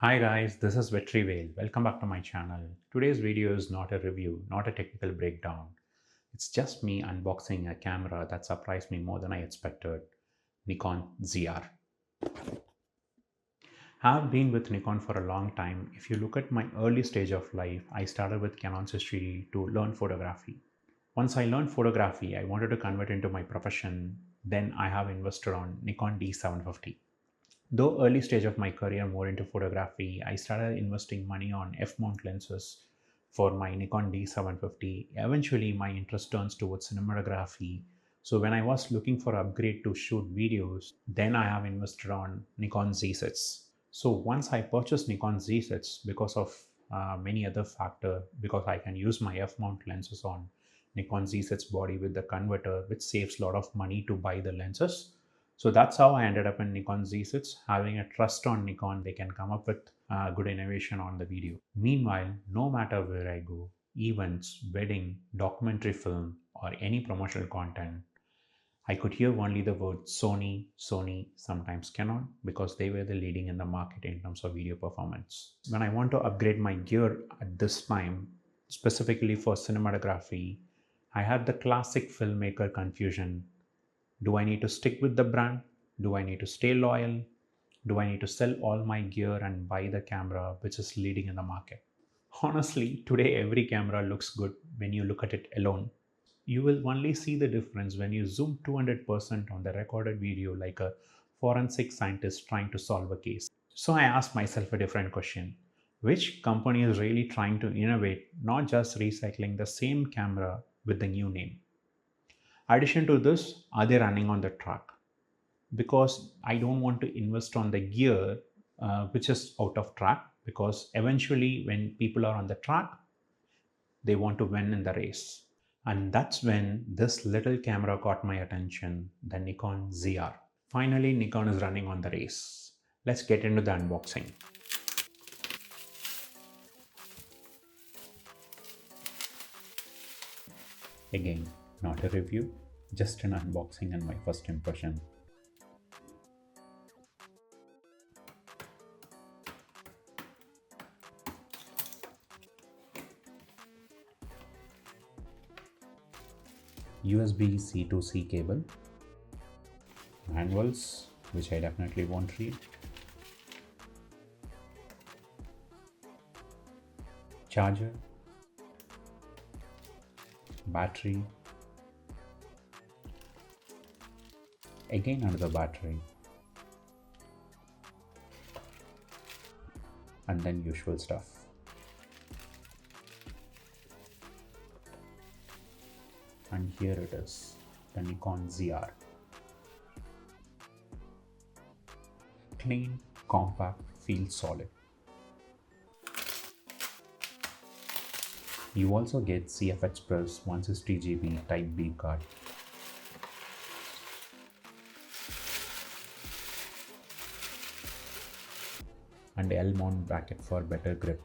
Hi guys, this is Vetrivel. Welcome back to my channel. Today's video is not a review, not a technical breakdown. It's just me unboxing a camera that surprised me more than I expected. Nikon ZR. I've been with Nikon for a long time. If you look at my early stage of life, I started with Canon 6D to learn photography. Once I learned photography, I wanted to convert into my profession. Then I have invested on Nikon D750. Though early stage of my career more into photography, I started investing money on f-mount lenses for my Nikon D750. Eventually, my interest turns towards cinematography. So when I was looking for upgrade to shoot videos, then I have invested on Nikon Z6. So once I purchased Nikon Z6 because of many other factors, because I can use my f-mount lenses on Nikon Z6 body with the converter, which saves a lot of money to buy the lenses. So that's how I ended up in Nikon Z6, having a trust on Nikon. They can come up with good innovation on the video. Meanwhile, no matter where I go, events, wedding, documentary film, or any promotional content, I could hear only the word Sony, Sony, sometimes Canon, because they were the leading in the market in terms of video performance. When I want to upgrade my gear at this time, specifically for cinematography, I had the classic filmmaker confusion. Do I need to stick with the brand? Do I need to stay loyal? Do I need to sell all my gear and buy the camera which is leading in the market? Honestly, today every camera looks good when you look at it alone. You will only see the difference when you zoom 200% on the recorded video like a forensic scientist trying to solve a case. So I asked myself a different question. Which company is really trying to innovate, not just recycling the same camera with the new name? Addition to this, are they running on the track? Because I don't want to invest on the gear which is out of track, because eventually when people are on the track, they want to win in the race. And that's when this little camera caught my attention, the Nikon ZR. Finally, Nikon is running on the race. Let's get into the unboxing. Again, not a review, just an unboxing and my first impression. USB-C to C cable, manuals, which I definitely won't read, charger, battery, again another battery, and then usual stuff. And here it is, the Nikon ZR. Clean, compact, feels solid. You also get CF Express 160GB Type B card. And L mount bracket for better grip.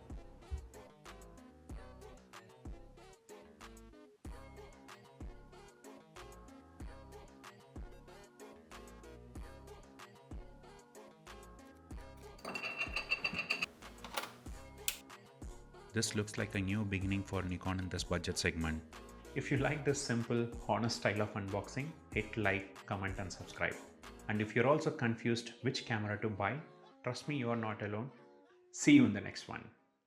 This looks like a new beginning for Nikon in this budget segment. If you like this simple, honest style of unboxing, hit like, comment and subscribe. And if you're also confused which camera to buy, trust me, you are not alone. See you in the next one.